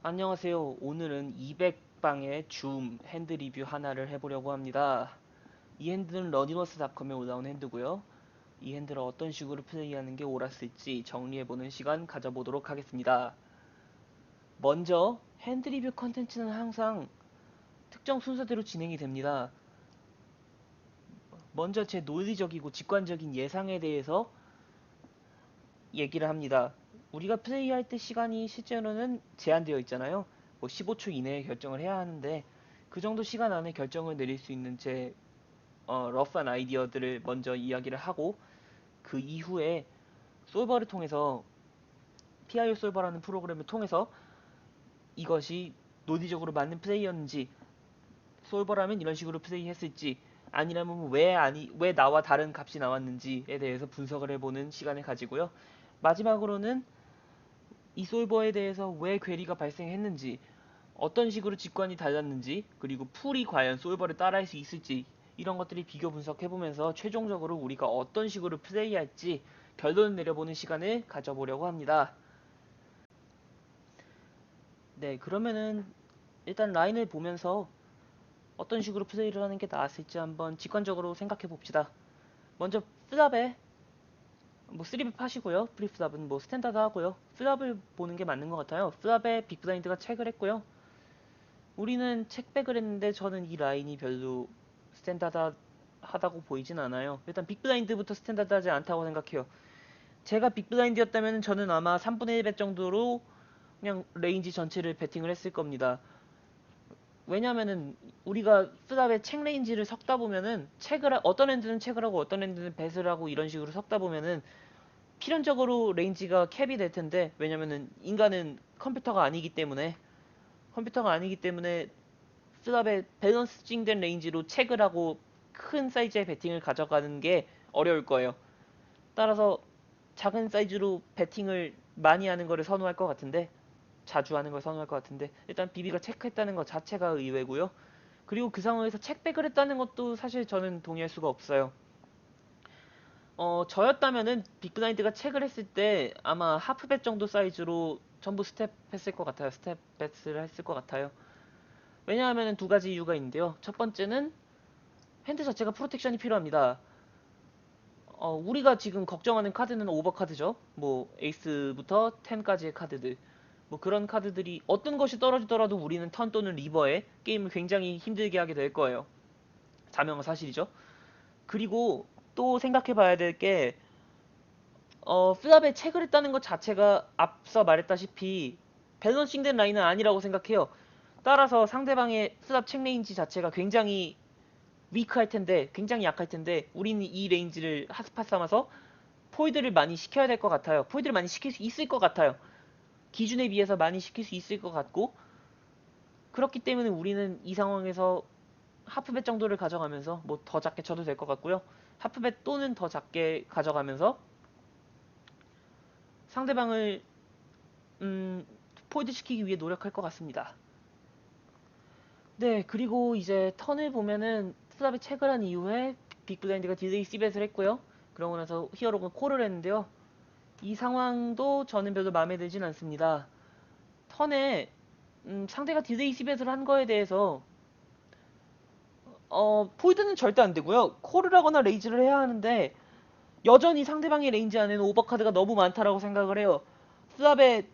안녕하세요. 오늘은 200방의 줌 핸드 리뷰 하나를 해보려고 합니다. 이 핸드는 러닝워스닷컴에 올라온 핸드고요. 이 핸드를 어떤 식으로 플레이하는 게 옳았을지 정리해보는 시간 가져보도록 하겠습니다. 먼저 핸드 리뷰 컨텐츠는 항상 특정 순서대로 진행이 됩니다. 먼저 제 논리적이고 직관적인 예상에 대해서 얘기를 합니다. 우리가 플레이할 때 시간이 실제로는 제한되어 있잖아요. 뭐 15초 이내에 결정을 해야 하는데 그 정도 시간 안에 결정을 내릴 수 있는 제 러프한 아이디어들을 먼저 이야기를 하고 그 이후에 솔버를 통해서 PIO 솔버라는 프로그램을 통해서 이것이 논리적으로 맞는 플레이였는지 솔버라면 이런 식으로 플레이했을지 아니라면 왜 나와 다른 값이 나왔는지에 대해서 분석을 해보는 시간을 가지고요. 마지막으로는 이 솔버에 대해서 왜 괴리가 발생했는지, 어떤 식으로 직관이 달랐는지, 그리고 풀이 과연 솔버를 따라할 수 있을지 이런 것들이 비교 분석해보면서 최종적으로 우리가 어떤 식으로 플레이할지 결론을 내려보는 시간을 가져보려고 합니다. 네, 그러면은 일단 라인을 보면서 어떤 식으로 플레이를 하는 게 나았을지 한번 직관적으로 생각해 봅시다. 먼저 플랍에 뭐 3배 파시고요. 프리플랍은 뭐 스탠다드 하고요. 플랍을 보는 게 맞는 것 같아요. 플랍에 빅블라인드가 체크를 했고요. 우리는 책백을 했는데 저는 이 라인이 별로 스탠다드하다고 보이진 않아요. 일단 빅블라인드부터 스탠다드하지 않다고 생각해요. 제가 빅블라인드였다면 저는 아마 3분의 1배 정도로 그냥 레인지 전체를 베팅을 했을 겁니다. 왜냐면은 우리가 플랍의 책 레인지를 섞다 보면은 어떤 핸드는 책을 하고 어떤 핸드는 뱃을 하고 이런 식으로 섞다 보면은 필연적으로 레인지가 캡이 될 텐데, 왜냐면은 인간은 컴퓨터가 아니기 때문에 플랍의 밸런싱된 레인지로 체크를 하고 큰 사이즈의 배팅을 가져가는 게 어려울 거예요. 따라서 작은 사이즈로 배팅을 많이 하는 거를 선호할 것 같은데, 자주 하는 걸 선호할 것 같은데, 일단 비비가 체크했다는 것 자체가 의외고요. 그리고 그 상황에서 책백을 했다는 것도 사실 저는 동의할 수가 없어요. 저였다면은 빅블라인드가 책을 했을 때 아마 하프벳 정도 사이즈로 전부 스텝 했을 것 같아요. 스텝 뱃을 했을 것 같아요. 왜냐하면 두 가지 이유가 있는데요. 첫 번째는 핸드 자체가 프로텍션이 필요합니다. 우리가 지금 걱정하는 카드는 오버카드죠. 뭐 에이스부터 10까지의 카드들. 뭐 그런 카드들이 어떤 것이 떨어지더라도 우리는 턴 또는 리버에 게임을 굉장히 힘들게 하게 될 거예요. 자명한 사실이죠. 그리고 또 생각해 봐야 될 게, 플랍에 책을 했다는 것 자체가 앞서 말했다시피 밸런싱된 라인은 아니라고 생각해요. 따라서 상대방의 플랍 책 레인지 자체가 굉장히 위크할 텐데, 굉장히 약할 텐데, 우리는 이 레인지를 핫스팟 삼아서 포이드를 많이 시켜야 될 것 같아요. 포이드를 많이 시킬 수 있을 것 같아요. 기준에 비해서 많이 시킬 수 있을 것 같고, 그렇기 때문에 우리는 이 상황에서 하프벳 정도를 가져가면서 뭐 더 작게 쳐도 될 것 같고요. 하프벳 또는 더 작게 가져가면서 상대방을 포이드 시키기 위해 노력할 것 같습니다. 네, 그리고 이제 턴을 보면은 플랍이 체크를 한 이후에 빅블라인드가 딜레이 C벳을 했고요. 그러고 나서 히어로가 콜을 했는데요. 이 상황도 저는 별로 마음에 들진 않습니다. 턴에 상대가 딜레이 C벳을 한 거에 대해서 포이드는 절대 안 되고요. 콜을 하거나 레이즈를 해야 하는데 여전히 상대방의 레인지 안에는 오버카드가 너무 많다라고 생각을 해요. 플랍에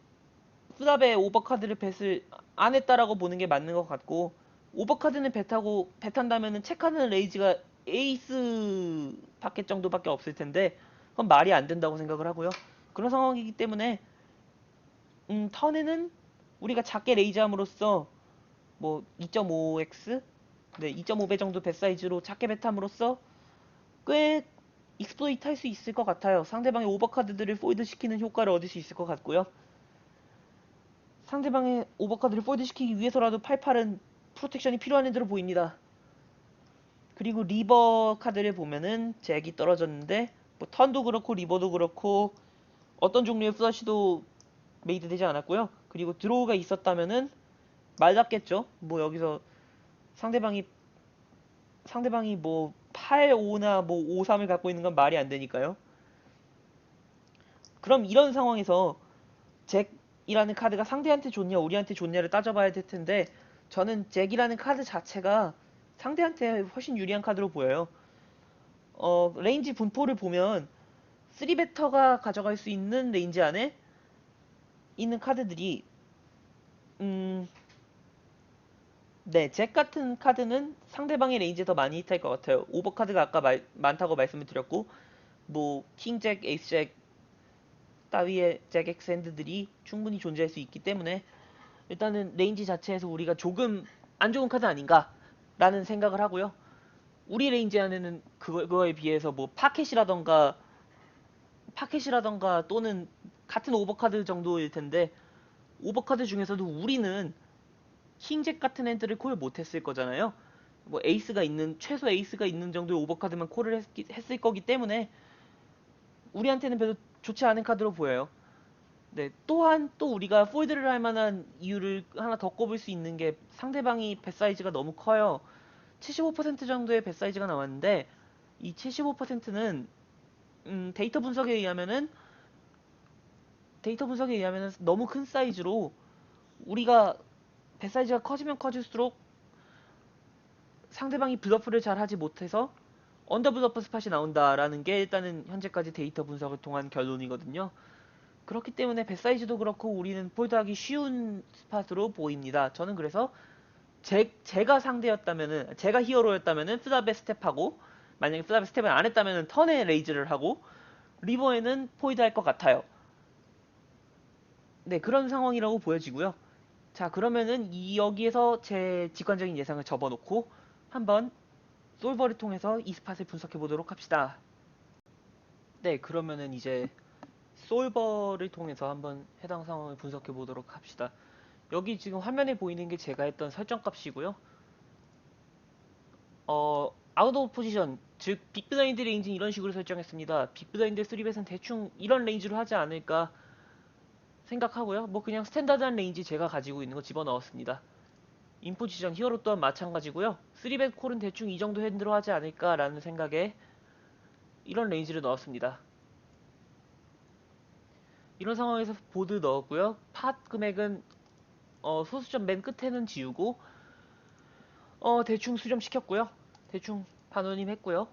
플랍에 오버카드를 뱃을 안 했다라고 보는 게 맞는 것 같고, 오버카드는 뱃하고 뱃한다면은 체크하는 레이지가 에이스 파켓 정도밖에 없을 텐데 그건 말이 안 된다고 생각을 하고요. 그런 상황이기 때문에 턴에는 우리가 작게 레이즈함으로써 뭐 2.5x, 네, 2.5배 정도 뱃 사이즈로 작게 뱃함으로써 꽤 익스플로이트 할 수 있을 것 같아요. 상대방의 오버카드들을 포이드 시키는 효과를 얻을 수 있을 것 같고요. 상대방의 오버카드를 포이드시키기 위해서라도 88은 프로텍션이 필요한 애들로 보입니다. 그리고 리버 카드를 보면은 잭이 떨어졌는데 뭐 턴도 그렇고 리버도 그렇고 어떤 종류의 플러시도 메이드 되지 않았고요. 그리고 드로우가 있었다면은 말랐겠죠. 뭐 여기서 상대방이 상대방이 뭐 8, 5나 뭐 5, 3을 갖고 있는 건 말이 안 되니까요. 그럼 이런 상황에서 잭 이라는 카드가 상대한테 좋냐 우리한테 좋냐를 따져봐야 될 텐데 저는 잭이라는 카드 자체가 상대한테 훨씬 유리한 카드로 보여요. 레인지 분포를 보면 3베터가 가져갈 수 있는 레인지 안에 있는 카드들이 음, 네, 잭 같은 카드는 상대방의 레인지에 더 많이 히트할 것 같아요. 오버 카드가 아까 많다고 말씀을 드렸고 뭐 킹잭, 에이스잭 따위의 잭 엑스핸드들이 충분히 존재할 수 있기 때문에 일단은 레인지 자체에서 우리가 조금 안 좋은 카드 아닌가라는 생각을 하고요. 우리 레인지 안에는 그거에 비해서 뭐 파켓이라던가 또는 같은 오버카드 정도일 텐데 오버카드 중에서도 우리는 킹잭 같은 핸드를 콜 못했을 거잖아요. 뭐 최소 에이스가 있는 정도의 오버카드만 콜을 했을 거기 때문에 우리한테는 별로 좋지 않은 카드로 보여요. 네, 또한 또 우리가 폴드를 할 만한 이유를 하나 더 꼽을 수 있는 게 상대방이 배 사이즈가 너무 커요. 75% 정도의 배 사이즈가 나왔는데 이 75%는 데이터 분석에 의하면은 너무 큰 사이즈로 우리가 배 사이즈가 커지면 커질수록 상대방이 블러프를 잘 하지 못해서 언더 블러프 스팟이 나온다라는 게 일단은 현재까지 데이터 분석을 통한 결론이거든요. 그렇기 때문에 배 사이즈도 그렇고 우리는 폴드하기 쉬운 스팟으로 보입니다. 저는 그래서 제가 상대였다면은 제가 히어로였다면은 프답에 스텝하고 만약에 프답에 스텝을 안 했다면은 턴에 레이즈를 하고 리버에는 포이드 할 것 같아요. 네, 그런 상황이라고 보여지고요. 자, 그러면은 여기에서 제 직관적인 예상을 접어놓고 한번 솔버를 통해서 이 스팟을 분석해 보도록 합시다. 네, 그러면은 이제 솔버를 통해서 한번 해당 상황을 분석해 보도록 합시다. 여기 지금 화면에 보이는 게 제가 했던 설정 값이고요. 아웃 오브 포지션, 즉 빅블라인드 레인지는 이런 식으로 설정했습니다. 빅블라인드 3벳은 대충 이런 레인지로 하지 않을까 생각하고요. 뭐 그냥 스탠다드한 레인지 제가 가지고 있는 거 집어넣었습니다. 인포지션 히어로 또한 마찬가지고요. 3벳 콜은 대충 이 정도 핸드로 하지 않을까라는 생각에 이런 레인지를 넣었습니다. 이런 상황에서 보드 넣었고요. 팟 금액은 소수점 맨 끝에는 지우고 대충 수렴시켰고요. 대충 반원임 했고요.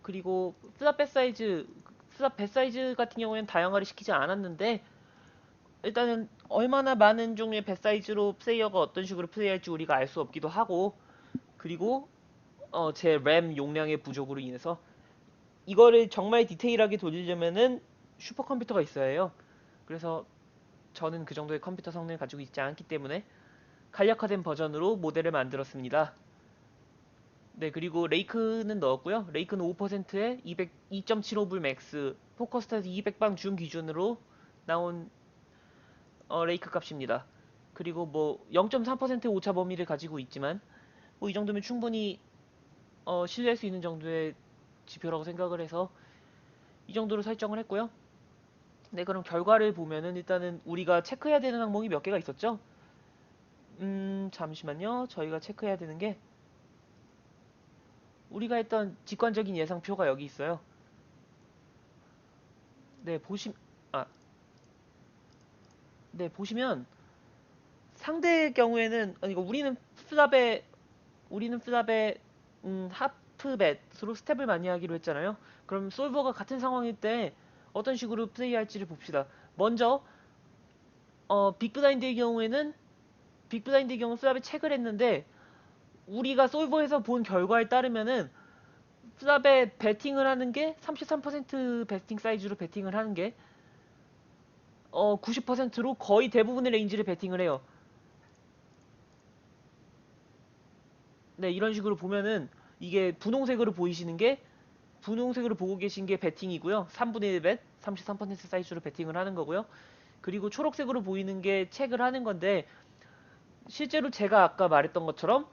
그리고 스랍 배 사이즈 같은 경우에는 다양화를 시키지 않았는데 일단은 얼마나 많은 종류의 배 사이즈로 플레이어가 어떤 식으로 플레이할지 우리가 알 수 없기도 하고 그리고 제 램 용량의 부족으로 인해서 이거를 정말 디테일하게 돌리려면은 슈퍼컴퓨터가 있어야 해요. 그래서 저는 그 정도의 컴퓨터 성능을 가지고 있지 않기 때문에 간략화된 버전으로 모델을 만들었습니다. 네, 그리고 레이크는 넣었고요. 레이크는 5%에 2.75불 맥스, 포커스타에서 200방 줌 기준으로 나온 레이크 값입니다. 그리고 뭐 0.3%의 오차 범위를 가지고 있지만 뭐 이 정도면 충분히 신뢰할 수 있는 정도의 지표라고 생각을 해서 이 정도로 설정을 했고요. 네, 그럼 결과를 보면은 일단은 우리가 체크해야 되는 항목이 몇 개가 있었죠? 잠시만요. 저희가 체크해야 되는 게 우리가 했던 직관적인 예상표가 여기 있어요. 네, 아, 네, 보시면 상대의 경우에는 아니 우리는 플랍에 하프벳으로 스텝을 많이 하기로 했잖아요. 그럼 솔버가 같은 상황일 때 어떤 식으로 플레이할지를 봅시다. 먼저 빅블라인드의 경우 플랍에 체크를 했는데 우리가 솔버에서 본 결과에 따르면은 플랍에 베팅을 하는 게 33% 베팅 사이즈로 베팅을 하는 게 90%로 거의 대부분의 레인지를 베팅을 해요. 네, 이런 식으로 보면은 이게 분홍색으로 보고 계신 게 베팅이고요. 3분의 1 벳, 33% 사이즈로 베팅을 하는 거고요. 그리고 초록색으로 보이는 게 체크를 하는 건데 실제로 제가 아까 말했던 것처럼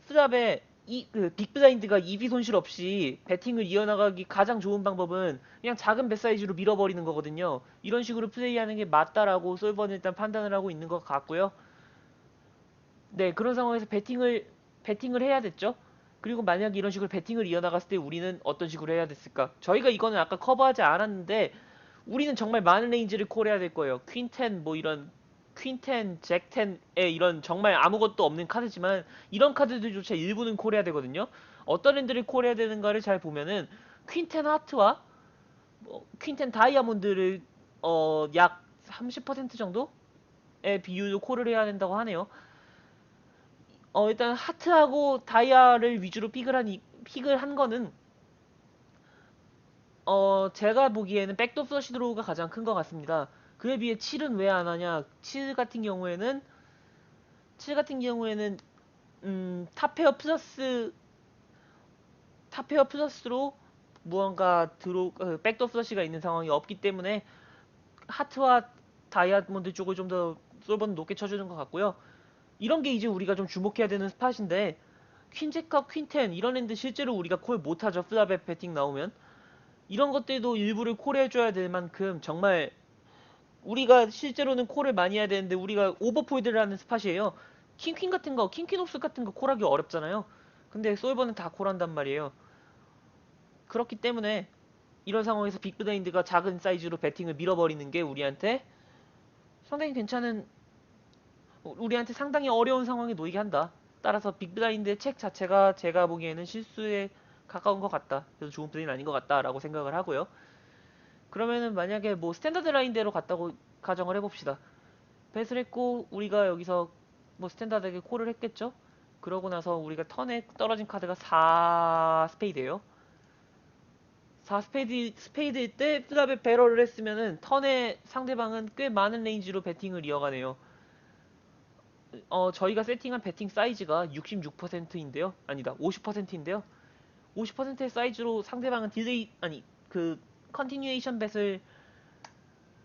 스랍에 그 빅블라인드가 EV 손실 없이 배팅을 이어나가기 가장 좋은 방법은 그냥 작은 배 사이즈로 밀어버리는 거거든요. 이런 식으로 플레이하는 게 맞다라고 솔버는 일단 판단을 하고 있는 것 같고요. 네, 그런 상황에서 배팅을 해야 됐죠. 그리고 만약에 이런 식으로 배팅을 이어나갔을 때 우리는 어떤 식으로 해야 됐을까? 저희가 이거는 아까 커버하지 않았는데 우리는 정말 많은 레인지를 콜해야 될 거예요. 퀸10 뭐 이런 퀸10, 잭10에 이런 정말 아무것도 없는 카드지만 이런 카드들조차 일부는 콜해야 되거든요. 어떤 핸들을 콜해야 되는가를 잘 보면은 퀸10 하트와 퀸10 다이아몬드를 약 30% 정도의 비율로 콜을 해야 된다고 하네요. 일단 하트하고 다이아를 위주로 픽을 한 거는 제가 보기에는 백도 플러시 드로우가 가장 큰 것 같습니다. 그에 비해 7은 왜 안 하냐? 7 같은 경우에는 탑페어 플러스로 무언가 백도 플러시가 있는 상황이 없기 때문에 하트와 다이아몬드 쪽을 좀 더 솔버는 높게 쳐주는 것 같고요. 이런 게 이제 우리가 좀 주목해야 되는 스팟인데 퀸잭과 퀸10 이런 핸드 실제로 우리가 콜 못하죠. 플랍에 배팅 나오면 이런 것들도 일부를 콜해줘야 될 만큼 정말 우리가 실제로는 콜을 많이 해야 되는데 우리가 오버폴드를 하는 스팟이에요. 킹퀸 같은 거, 킹퀸옵스 같은 거 콜하기 어렵잖아요. 근데 솔버는 다 콜한단 말이에요. 그렇기 때문에 이런 상황에서 빅브라인드가 작은 사이즈로 배팅을 밀어버리는 게 상당히 괜찮은, 우리한테 상당히 어려운 상황에 놓이게 한다. 따라서 빅브라인드의 책 자체가 제가 보기에는 실수에 가까운 것 같다. 그래서 좋은 플레이는 아닌 것 같다라고 생각을 하고요. 그러면은 만약에 뭐 스탠다드 라인대로 갔다고 가정을 해봅시다. 배스를 했고 우리가 여기서 뭐 스탠다드하게 콜을 했겠죠? 그러고 나서 우리가 턴에 떨어진 카드가 4 스페이드예요. 4 스페이드일 때 플랍에 배럴을 했으면은 턴에 상대방은 꽤 많은 레인지로 배팅을 이어가네요. 저희가 세팅한 배팅 사이즈가 66%인데요. 아니다. 50%인데요. 50%의 사이즈로 상대방은 컨티뉴에이션 뱃을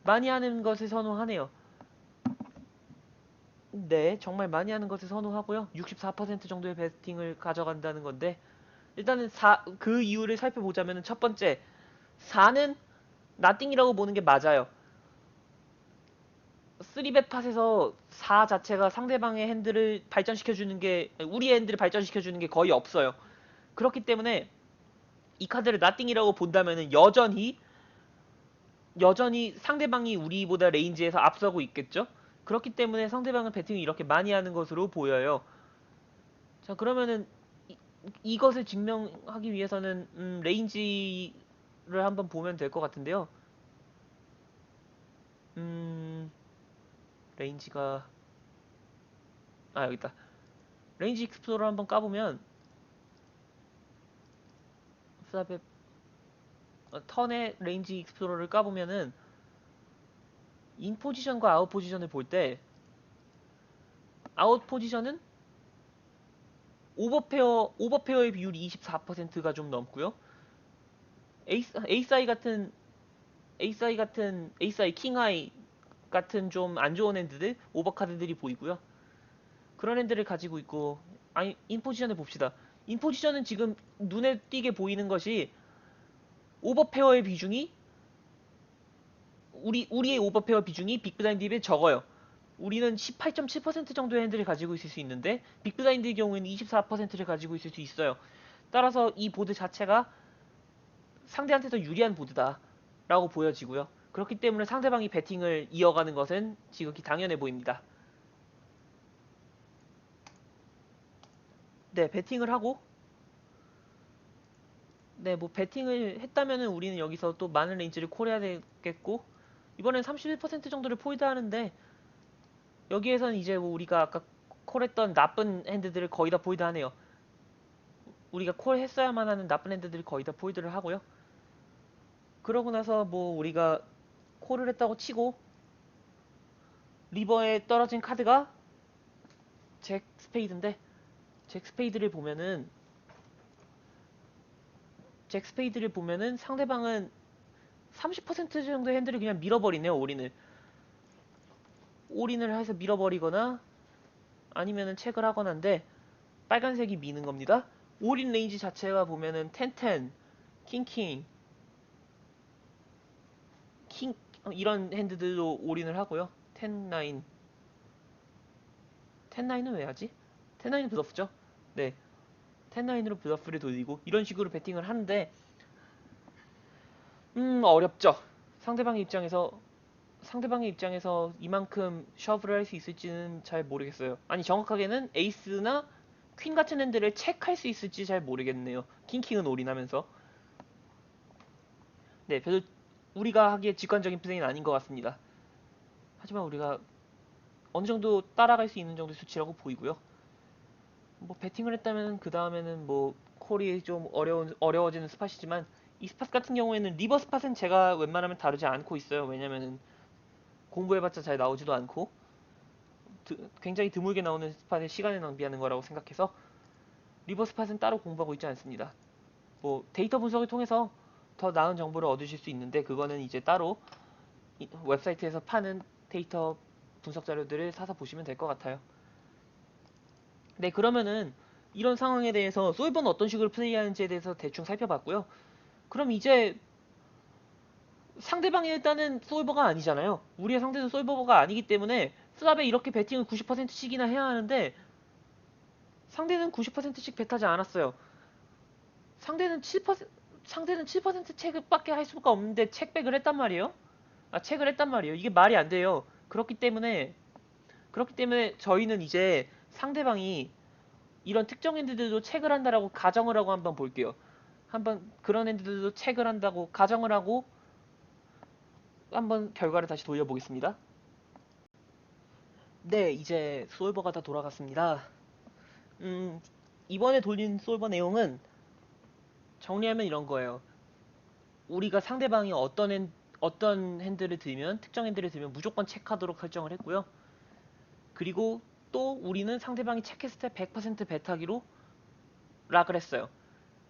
많이 하는 것을 선호하네요. 네, 정말 많이 하는 것을 선호하고요. 64% 정도의 배팅을 가져간다는 건데, 일단은 그 이유를 살펴보자면 첫 번째, 4는 나띵이라고 보는 게 맞아요. 3배 팟에서 4 자체가 상대방의 핸들을 발전시켜주는 게, 우리의 핸들을 발전시켜주는 게 거의 없어요. 그렇기 때문에 이 카드를 나띵이라고 본다면은 여전히 상대방이 우리보다 레인지에서 앞서고 있겠죠? 그렇기 때문에 상대방은 배팅을 이렇게 많이 하는 것으로 보여요. 자, 그러면은 이것을 증명하기 위해서는 레인지를 한번 보면 될 것 같은데요. 음, 레인지가 여기 있다. 레인지 익스플로러 한번 까보면 플랍의 턴의 레인지 익스플로러를 까보면은 인 포지션과 아웃 포지션을 볼 때 아웃 포지션은 오버페어의 비율이 24%가 좀 넘고요. 에이스아이 같은 에이스아이 킹아이 같은 좀 안 좋은 핸드들 오버카드들이 보이고요. 그런 핸들을 가지고 있고, 인포지션을 봅시다. 인포지션은 지금 눈에 띄게 보이는 것이 오버페어의 비중이 우리의 오버페어 비중이 빅블라인드에 비해 적어요. 우리는 18.7% 정도의 핸들을 가지고 있을 수 있는데 빅블라인드의 경우에는 24%를 가지고 있을 수 있어요. 따라서 이 보드 자체가 상대한테 더 유리한 보드다라고 보여지고요. 그렇기 때문에 상대방이 배팅을 이어가는 것은 지극히 당연해 보입니다. 네, 배팅을 하고 네, 뭐 배팅을 했다면은 우리는 여기서 또 많은 레인지를 콜해야 되겠고 이번엔 31% 정도를 폴드하는데 여기에선 이제 뭐 우리가 아까 콜했던 나쁜 핸드들을 거의 다 폴드하네요. 우리가 콜했어야만 하는 나쁜 핸드들을 거의 다 폴드를 하고요. 그러고 나서 뭐 우리가 콜을 했다고 치고 리버에 떨어진 카드가 잭 스페이드인데 잭 스페이드를 보면은 상대방은 30% 정도의 핸들을 그냥 밀어버리네요. 올인을 해서 밀어버리거나 아니면은 체크를 하거나인데 빨간색이 미는 겁니다. 올인 레인지 자체가 보면은 10-10, 킹킹, 킹 이런 핸드들로 올인을 하고요. 10-9, 10-9은 왜 하지? 10-9은 블러프죠? 네, 10-9으로 블러프를 돌리고 이런 식으로 배팅을 하는데 어렵죠. 상대방의 입장에서 이만큼 셔브를 할 수 있을지는 잘 모르겠어요. 아니 정확하게는 에이스나 퀸 같은 핸들을 체크할 수 있을지 잘 모르겠네요. 킹킹은 올인하면서. 네, 별로 우리가 하기에 직관적인 플레이는 아닌 것 같습니다. 하지만 우리가 어느 정도 따라갈 수 있는 정도의 수치라고 보이고요. 뭐 배팅을 했다면 그 다음에는 뭐 콜이 좀 어려워지는 스팟이지만 이 스팟 같은 경우에는 리버 스팟은 제가 웬만하면 다루지 않고 있어요. 왜냐면은 공부해봤자 잘 나오지도 않고 굉장히 드물게 나오는 스팟에 시간을 낭비하는 거라고 생각해서 리버 스팟은 따로 공부하고 있지 않습니다. 뭐 데이터 분석을 통해서 더 나은 정보를 얻으실 수 있는데 그거는 이제 따로 웹사이트에서 파는 데이터 분석 자료들을 사서 보시면 될 것 같아요. 네, 그러면은 이런 상황에 대해서 솔버는 어떤 식으로 플레이하는지에 대해서 대충 살펴봤고요. 그럼 이제 상대방이 일단은 솔버가 아니잖아요. 우리의 상대도 솔버가 아니기 때문에 스랍에 이렇게 배팅을 90%씩이나 해야 하는데 상대는 90%씩 배타지 않았어요. 상대는 7% 상대는 7% 체크밖에 할 수가 없는데 체크백을 했단 말이에요. 체크를 했단 말이에요. 이게 말이 안 돼요. 그렇기 때문에 저희는 이제 상대방이 이런 특정 핸드들도 체크를 한다라고 가정을 하고 한번 볼게요. 한번 그런 핸드들도 체크를 한다고 가정을 하고 한번 결과를 다시 돌려보겠습니다. 네, 이제 솔버가 다 돌아갔습니다. 이번에 돌린 솔버 내용은 정리하면 이런 거예요. 우리가 상대방이 어떤 핸들을 들면 특정 핸들을 들면 무조건 체크하도록 설정을 했고요. 그리고 또 우리는 상대방이 체크했을 때 100% 배타기로 락을 했어요.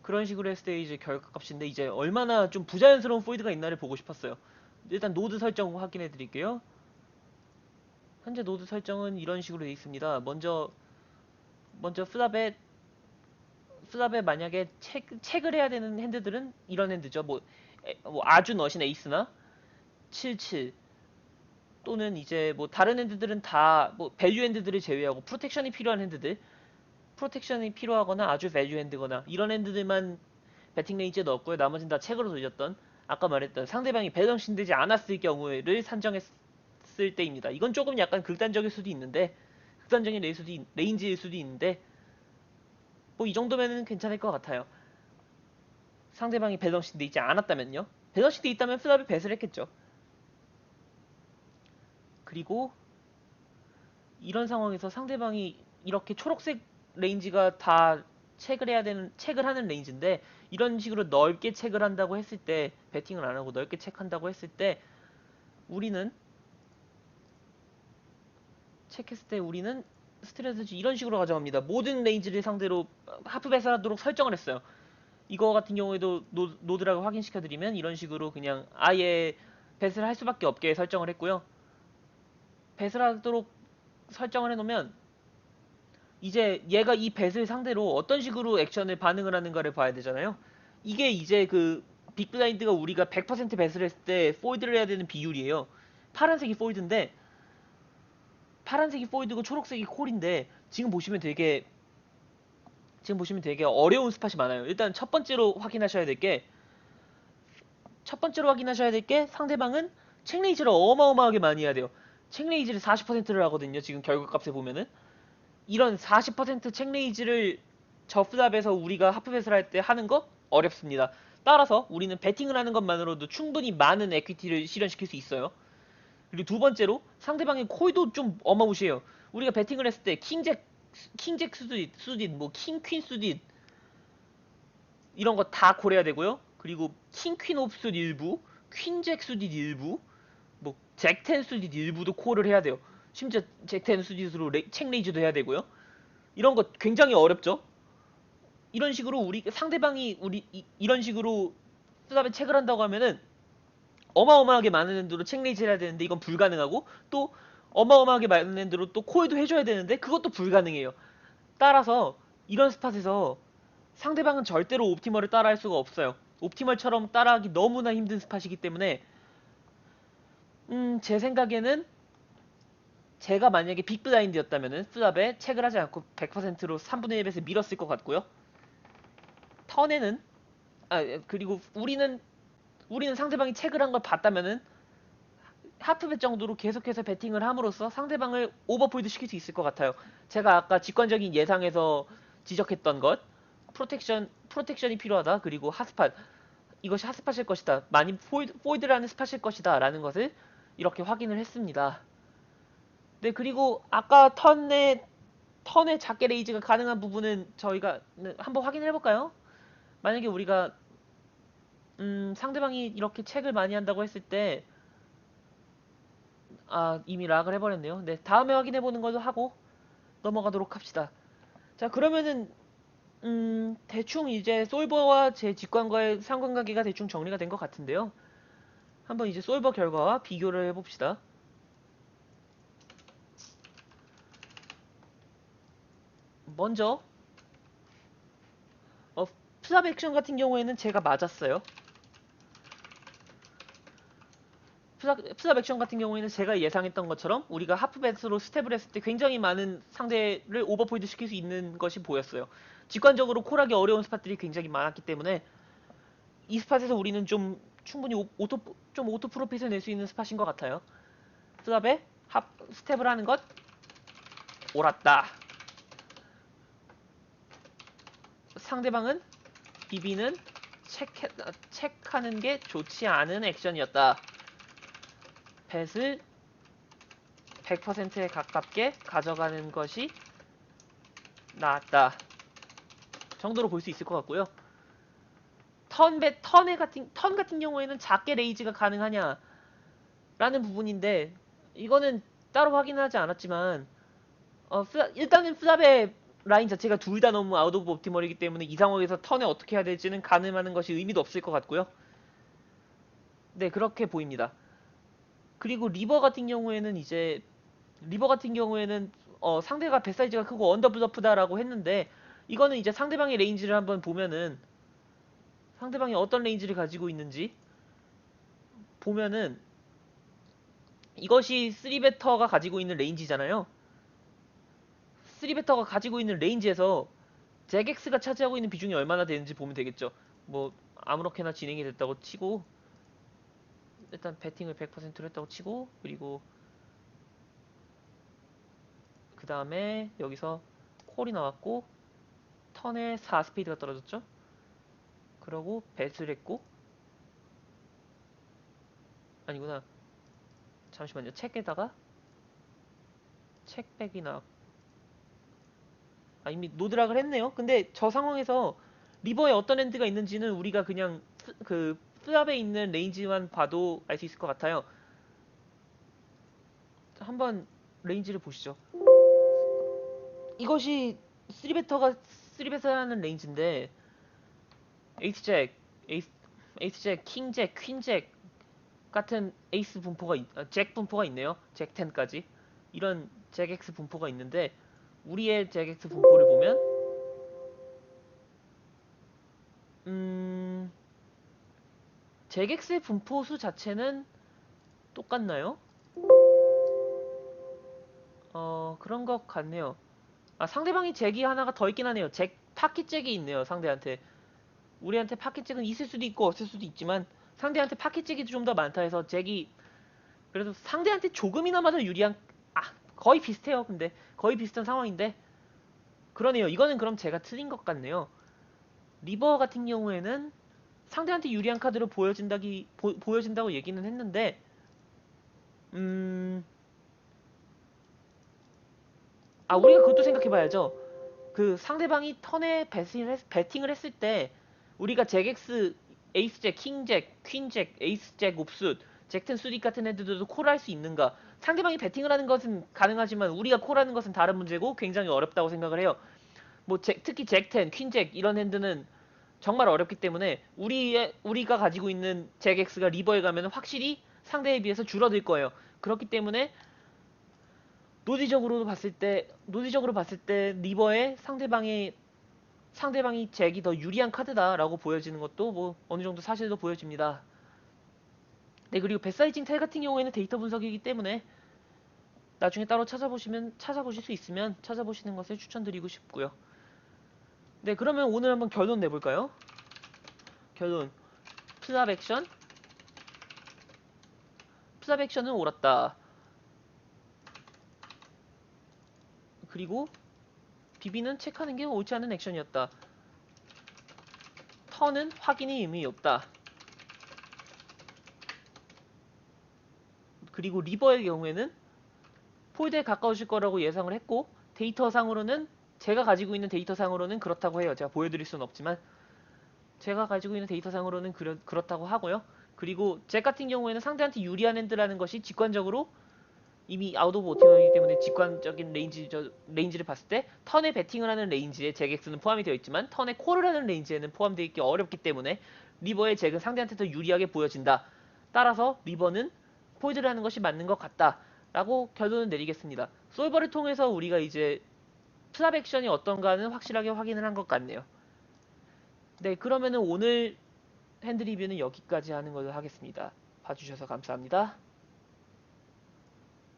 그런 식으로 했을 때 이제 결과값인데 이제 얼마나 좀 부자연스러운 폴드가 있나를 보고 싶었어요. 일단 노드 설정 확인해 드릴게요. 현재 노드 설정은 이런 식으로 되어 있습니다. 먼저 플랍에 만약에 체크를 해야 되는 핸드들은 이런 핸드죠. 뭐 아주 너신 에이스나 77 또는 이제 뭐 다른 핸드들은 다 뭐 밸류 핸드들을 제외하고 프로텍션이 필요하거나 아주 밸류 핸드거나 이런 핸드들만 배팅 레인지에 넣었고요. 나머지는 다 책으로 돌렸던 아까 말했던 상대방이 배정신 되지 않았을 경우를 산정했을 때입니다. 이건 조금 약간 극단적인 레인지일 수도 있는데 뭐 이 정도면은 괜찮을 것 같아요. 상대방이 배정신 돼 있지 않았다면요. 배정신 돼 있다면 플랍이 배스를 했겠죠. 그리고 이런 상황에서 상대방이 이렇게 초록색 레인지가 다 체크를 하는 레인지인데 이런 식으로 넓게 체크를 한다고 했을 때 배팅을 안 하고 넓게 체크한다고 했을 때 우리는 체크했을 때 우리는 스트레스지 이런 식으로 가져갑니다. 모든 레인지를 상대로 하프 배설하도록 설정을 했어요. 이거 같은 경우에도 노드라고 확인시켜드리면 이런 식으로 그냥 아예 배스를 할 수밖에 없게 설정을 했고요. 배스하도록 설정을 해놓으면 이제 얘가 이 뱃을 상대로 어떤 식으로 액션을 반응을 하는가를 봐야 되잖아요. 이게 이제 그 빅블라인드가 우리가 100% 뱃을 했을 때 폴드를 해야 되는 비율이에요. 파란색이 폴드인데 파란색이 폴드고 초록색이 콜인데 지금 보시면 되게 어려운 스팟이 많아요. 일단 첫 번째로 확인하셔야 될 게 상대방은 책레이즈를 어마어마하게 많이 해야 돼요. 책레이즈를 40%를 하거든요. 지금 결과값에 보면은 이런 40% 책레이즈를 저프답에서 우리가 하프벳을 할 때 하는 거 어렵습니다. 따라서 우리는 배팅을 하는 것만으로도 충분히 많은 에퀴티를 실현시킬 수 있어요. 그리고 두 번째로 상대방의 콜도 좀 어마무시해요. 우리가 배팅을 했을 때 킹잭 수딧, 뭐 킹퀸 수딧 이런 거 다 고려해야 되고요. 그리고 킹퀸 옵수 일부, 퀸잭 수딧 일부, 뭐 잭텐 수딧 일부도 콜을 해야 돼요. 심지어 잭텐 수딧으로 책레이즈도 해야 되고요. 이런 거 굉장히 어렵죠. 이런 식으로 상대방이 이런 식으로 수답에 체크를 한다고 하면은 어마어마하게 많은 핸드로 책레이즈 해야 되는데 이건 불가능하고 또 어마어마하게 많은 핸드로 또 콜도 해줘야 되는데 그것도 불가능해요. 따라서 이런 스팟에서 상대방은 절대로 옵티멀을 따라할 수가 없어요. 옵티멀처럼 따라하기 너무나 힘든 스팟이기 때문에 제 생각에는 제가 만약에 빅블라인드였다면은 수답에 체크를 하지 않고 100%로 3분의 1 배에서 밀었을 것 같고요. 턴에는 그리고 우리는 상대방이 체크를 한 걸 봤다면은 하프벳 정도로 계속해서 배팅을 함으로써 상대방을 오버폴드 시킬 수 있을 것 같아요. 제가 아까 직관적인 예상에서 지적했던 것, 프로텍션이 필요하다. 그리고 핫스팟, 이것이 핫스팟일 것이다. 많이 포이드라는 스팟일 것이다. 라는 것을 이렇게 확인을 했습니다. 네, 그리고 아까 턴에 작게 레이즈가 가능한 부분은 저희가 한번 확인을 해볼까요? 만약에 우리가 상대방이 이렇게 체크를 많이 한다고 했을 때 이미 락을 해버렸네요. 네, 다음에 확인해보는 걸로 하고 넘어가도록 합시다. 자, 그러면은 대충 이제 솔버와 제 직관과의 상관관계가 대충 정리가 된 것 같은데요. 한번 이제 솔버 결과와 비교를 해봅시다. 먼저 푸삽 액션 같은 경우에는 제가 맞았어요. 푸삽 액션 같은 경우에는 제가 예상했던 것처럼 우리가 하프벳으로 스텝을 했을 때 굉장히 많은 상대를 오버포이드 시킬 수 있는 것이 보였어요. 직관적으로 콜하기 어려운 스팟들이 굉장히 많았기 때문에 이 스팟에서 우리는 좀 충분히 오토 프로핏을 낼 수 있는 스팟인 것 같아요. 푸삽에 스텝을 하는 것 옳았다. 상대방은 비비는 체크하는 게 좋지 않은 액션이었다. 뱃을 100%에 가깝게 가져가는 것이 나았다. 정도로 볼 수 있을 것 같고요. 턴 같은 경우에는 작게 레이즈가 가능하냐 라는 부분인데 이거는 따로 확인하지 않았지만 일단은 푸잡의 라인 자체가 둘 다 너무 아웃 오브 옵티멀이기 때문에 이 상황에서 턴에 어떻게 해야 될지는 가늠하는 것이 의미도 없을 것 같고요. 네, 그렇게 보입니다. 그리고 리버 같은 경우에는 상대가 배 사이즈가 크고 언더블러프다라고 했는데 이거는 이제 상대방의 레인지를 한번 보면은 상대방이 어떤 레인지를 가지고 있는지 보면은 이것이 3베터가 가지고 있는 레인지잖아요. 3베터가 가지고 있는 레인지에서 잭엑스가 차지하고 있는 비중이 얼마나 되는지 보면 되겠죠. 뭐 아무렇게나 진행이 됐다고 치고 일단 배팅을 100%로 했다고 치고 그리고 그 다음에 여기서 콜이 나왔고 턴에 4스피드가 떨어졌죠. 그러고 배스를 했고 아니구나 잠시만요. 책에다가 책백이 나왔고 이미 노드락을 했네요. 근데 저 상황에서 리버에 어떤 핸드가 있는지는 우리가 그냥 그 플랍에 있는 레인지만 봐도 알 수 있을 것 같아요. 한번 레인지를 보시죠. 이것이 3베터라는 레인지인데 에이스 잭, 에이스 잭, 킹 잭, 퀸 잭 같은 잭 분포가 있네요. 잭 10까지 이런 잭 X 분포가 있는데 우리의 잭 X 분포를 보면 잭 X의 분포수 자체는 똑같나요? 그런 것 같네요. 상대방이 잭이 하나가 더 있긴 하네요. 파킷 잭이 있네요. 상대한테. 우리한테 파킷 잭은 있을 수도 있고 없을 수도 있지만 상대한테 파킷 잭이 좀 더 많다 해서 잭이 그래도 상대한테 조금이나마 더 유리한 거의 비슷해요. 근데 거의 비슷한 상황인데 그러네요. 이거는 그럼 제가 틀린 것 같네요. 리버 같은 경우에는 상대한테 유리한 카드로 보여진다고 얘기는 했는데 우리가 그것도 생각해봐야죠. 그 상대방이 턴에 배팅을 했을 때 우리가 잭엑스, 에이스잭, 킹잭, 퀸잭, 에이스잭, 옵숫, 잭텐 수딕 같은 애들도 콜할 수 있는가? 상대방이 배팅을 하는 것은 가능하지만 우리가 콜하는 것은 다른 문제고 굉장히 어렵다고 생각을 해요. 특히 잭텐, 퀸잭 이런 핸드는 정말 어렵기 때문에 우리가 가지고 있는 잭엑스가 리버에 가면 확실히 상대에 비해서 줄어들 거예요. 그렇기 때문에 노디적으로 봤을 때 리버에 상대방이 잭이 더 유리한 카드다라고 보여지는 것도 뭐 어느 정도 사실도 보여집니다. 네, 그리고 뱃사이징 텔 같은 경우에는 데이터 분석이기 때문에 나중에 따로 찾아보실 수 있으면 찾아보시는 것을 추천드리고 싶고요. 네, 그러면 오늘 한번 결론 내볼까요? 결론. 플랍 액션 플랍 액션은 옳았다. 그리고 비비는 체크하는 게 옳지 않은 액션이었다. 턴은 확인이 의미 없다. 그리고 리버의 경우에는 폴드에 가까우실 거라고 예상을 했고, 데이터상으로는 제가 가지고 있는 데이터상으로는 그렇다고 해요. 제가 보여드릴 수는 없지만 제가 가지고 있는 데이터상으로는 그렇다고 하고요. 그리고 잭 같은 경우에는 상대한테 유리한 핸드라는 것이 직관적으로 이미 아웃 오브 오팅이기 때문에 직관적인 레인지를 봤을 때 턴에 배팅을 하는 레인지에 잭엑스는 포함이 되어 있지만 턴에 콜을 하는 레인지에는 포함되어 있기 어렵기 때문에 리버의 잭은 상대한테 더 유리하게 보여진다. 따라서 리버는 폴드를 하는 것이 맞는 것 같다. 라고 결론을 내리겠습니다. 솔버를 통해서 우리가 이제 플랍 액션이 어떤가는 확실하게 확인을 한 것 같네요. 네, 그러면은 오늘 핸드 리뷰는 여기까지 하는 걸로 하겠습니다. 봐주셔서 감사합니다.